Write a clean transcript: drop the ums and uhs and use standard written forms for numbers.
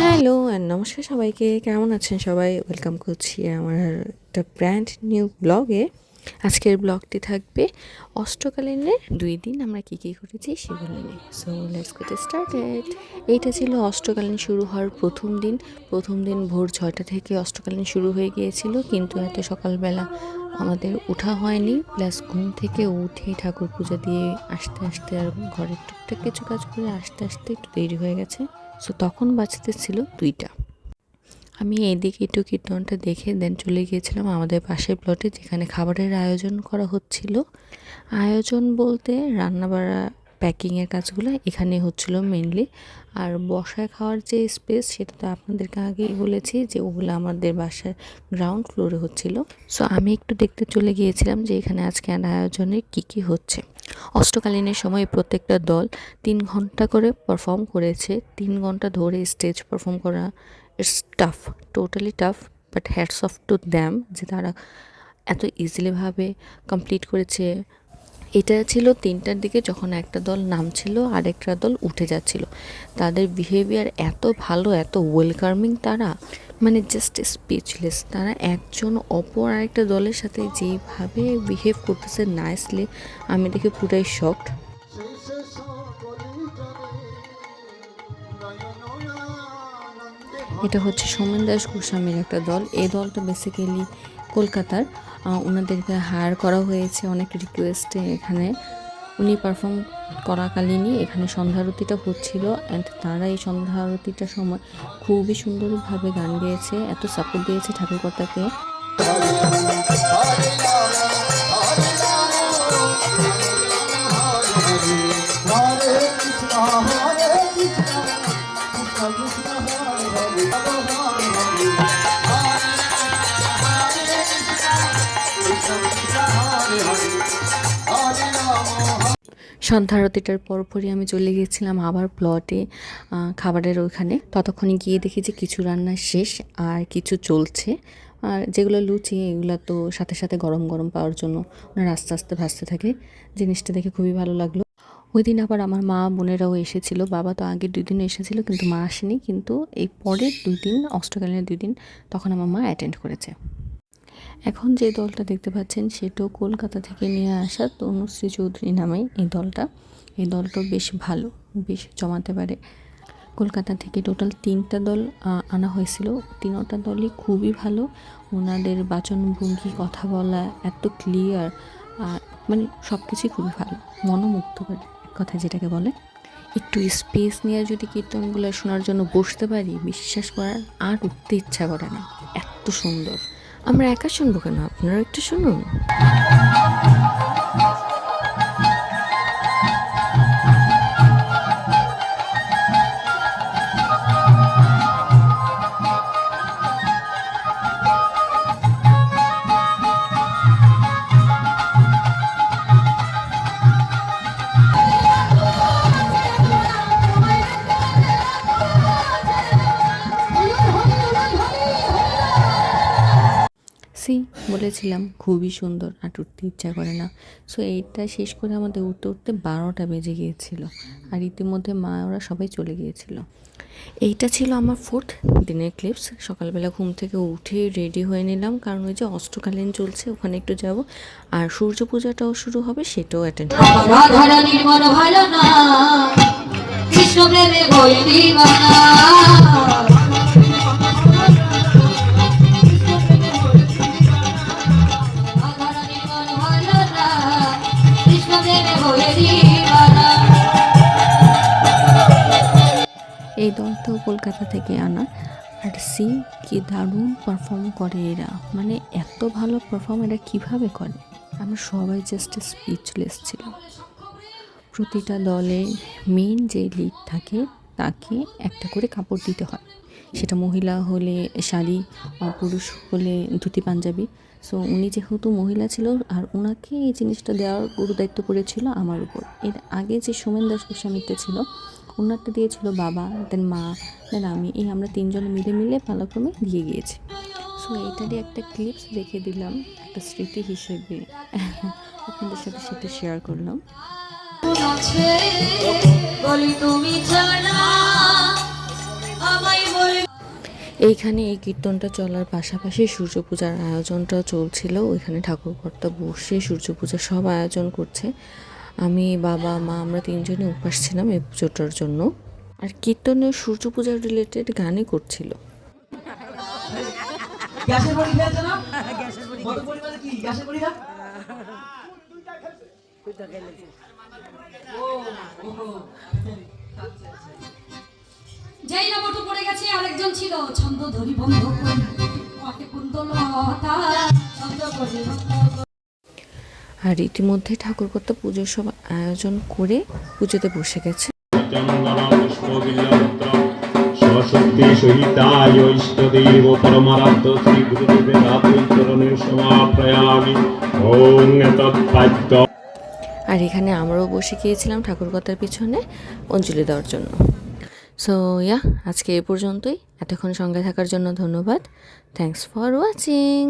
Hello and নমস্কার সবাইকে, কেমন আছেন সবাই? ওয়েলকাম করছি আমার একটা ব্র্যান্ড নিউ ব্লগে। আজকের ব্লগটি থাকবে অষ্টকালীনের 2 দিন আমরা কী কী করেছি সেগুলো নিয়ে। So let's get started. এইটা ছিল অষ্টকালীন শুরু হওয়ার প্রথম দিন ভোর 6টা থেকে অষ্টকালীন শুরু হয়ে গিয়েছিল, কিন্তু এত সকালবেলা আমাদের ওঠা হয়নি, প্লাস ঘুম থেকে উঠে ঠাকুর পূজা দিয়ে আসতে আসতে আর ঘরের টুকটাক কিছু কাজ করে আসতে আসতে একটু দেরি হয়ে গেছে। সো তখন বাজতে ছিল 2টা। আমি এইদিকে একটু কীর্তনটা দেখে দেন চলে গিয়েছিলাম আমাদের পাশের প্লটে, যেখানে খাবারের আয়োজন করা হচ্ছিল। আয়োজন বলতে রান্নাবাড়া প্যাকিংয়ের কাজগুলো এখানে হচ্ছিল মেনলি। আর বসায় খাওয়ার যে স্পেস, সেটা তো আপনাদেরকে আগেই বলেছি যে ওগুলো আমাদের বাসার গ্রাউন্ড ফ্লোরে হচ্ছিল। সো আমি একটু দেখতে চলে গিয়েছিলাম যে এখানে আজকে আয়োজনে কী হচ্ছে। অষ্টকালীনের সময় প্রত্যেকটা দল 3 ঘন্টা করে পারফর্ম করেছে। 3 ঘন্টা ধরে স্টেজ পারফর্ম করা it's tough, totally tough, but hats off to them যে তারা এত ইজিলিভাবে কমপ্লিট করেছে। এটা ছিল 3টার দিকে, যখন একটা দল নামছিল আর একটা দল উঠে যাচ্ছিল। তাদের বিহেভিয়ার এত ভালো, এত ওয়েলকামিং, তারা মানে জাস্ট স্পিচলেস। তারা একজন অপর আরেকটা দলের সাথে যেইভাবে বিহেভ করতেছে নাইসলি, আমি দেখে পুরাই শকড। এটা হচ্ছে সোমেন দাস গোস্বামীর একটা দল। এই দলটা বেসিক্যালি কলকাতার, ওনাদেরকে হায়ার করা হয়েছে অনেক রিকোয়েস্টে। এখানে উনি পারফর্ম করাকালীনই এখানে সন্ধ্যা আরতিটা হচ্ছিল, অ্যান্ড তারা এই সন্ধ্যা আরতিটার সময় খুবই সুন্দরভাবে গান গেয়েছে, এত সাপোর্ট দিয়েছে ঠাকুরকর্তাকে। সন্ধ্যা আরতিটার পরপরই আমি চলে গিয়েছিলাম আবার প্লটে খাবারের ওইখানে। ততক্ষণে গিয়ে দেখি যে কিছু রান্না শেষ আর কিছু চলছে। আর যেগুলো লুচি, এগুলো তো সাথে সাথে গরম গরম পাওয়ার জন্য ওনারা আস্তে আস্তে ভাজতে থাকে। জিনিসটা দেখে খুবই ভালো লাগলো। ওই দিন আবার আমার মা বোনেরাও এসেছিল। বাবা তো আগের 2 দিন এসেছিল, কিন্তু মা আসেনি। কিন্তু এই পরের 2 দিন, অষ্টকালীনের 2 দিন, তখন আমার মা অ্যাটেন্ড করেছে। এখন যে দলটা দেখতে পাচ্ছেন সেটাও কলকাতা থেকে নিয়ে আসা তনুশ্রী চৌধুরী নামে এই দলটা। এই দলটাও বেশ ভালো, বেশ জমাতে পারে। কলকাতা থেকে টোটাল 3টা দল আনা হয়েছিল। 3টা দলই খুবই ভালো। ওনাদের বাচনভঙ্গি, কথা বলা এত ক্লিয়ার, মানে সব কিছুই খুবই ভালো, মনোমুগ্ধকর এক কথা যেটাকে বলে। একটু স্পেস নিয়ে যদি কীর্তনগুলো শোনার জন্য বসতে পারি, বিশ্বাস করার আর উঠতে ইচ্ছা করে না, এত সুন্দর। আমরা একা শুনবো কেন, আপনারা একটু শুনুন। বলেছিলাম খুবই সুন্দর, আর উঠতে ইচ্ছা করে না। সো এইটা শেষ করে আমাদের উঠতে উঠতে 12টা বেজে গিয়েছিল, আর ইতিমধ্যে মা ওরা সবাই চলে গিয়েছিল। এইটা ছিল আমার 4th দিনের ক্লিপস। সকালবেলা ঘুম থেকে উঠে রেডি হয়ে নিলাম, কারণ ওই যে অষ্টকালীন চলছে, ওখানে একটু যাব। আর সূর্য পূজাটাও শুরু হবে, সেটাও অ্যাটেন্ড হবে। এই দলটাও কলকাতা থেকে আনা। আর কি দারুণ পারফর্ম করে এরা, মানে এত ভালো পারফর্ম এরা কীভাবে করে, আমরা সবাই জাস্ট স্পিচলেস ছিল। প্রতিটা দলে মেন যে লিড থাকে তাকে একটা করে কাপড় দিতে হয়, সেটা মহিলা হলে শাড়ি, পুরুষ হলে ধুতি পাঞ্জাবি। সো উনি যেহেতু মহিলা ছিল, আর ওনাকে এই জিনিসটা দেওয়ার গুরুদায়িত্ব পড়েছিল আমার উপর। এর আগে যে সোমেন দাস গোস্বামীটা ছিল, ওনারটা দিয়েছিল বাবা, দেন মা, দেন আমি, এই আমরা 3 জন মিলে পালাক্রমে দিয়ে গিয়েছি। সো এইটারই একটা ক্লিপস রেখে দিলাম একটা স্মৃতি হিসেবে, আপনাদের সাথে সেটা শেয়ার করলাম। বলি তুমি জানা আমায় বলে এইখানে এই কীর্তনটা চলার পাশাপাশি সূর্য পূজার আয়োজনটাও চলছিল। ওইখানে ঠাকুরকর্তা বসে সূর্য পূজার সব আয়োজন করছে। আমি, বাবা, মা আমরা তিনজনই উপবাস ছিলাম এই পুজোটার জন্য। আর কীর্তনে সূর্য পূজার রিলেটেড গানই করছিল। যেই না বটু পড়ে গেছে আরেকজন ছিল ছন্দ ধরি বন্ধ করি মাকে কুন্দলতা ছন্দ করে আর ইতিমধ্যে ঠাকুরকর্তা পুজোর সব আয়োজন করে পুজোতে বসে গেছে। সশক্তি সহিতায় ইষ্টদেব পরমারাধ্য শ্রী গুরুদেবের চরণের সমাপ্রয়ামি ওং এতৎপাদ্য। আর এখানে আমরাও বসে গিয়েছিলাম ঠাকুরকর্তার পিছনে অঞ্জলি দেওয়ার জন্য। সো আজকে এ পর্যন্তই। এতক্ষণ সঙ্গে থাকার জন্য ধন্যবাদ। Thanks for watching.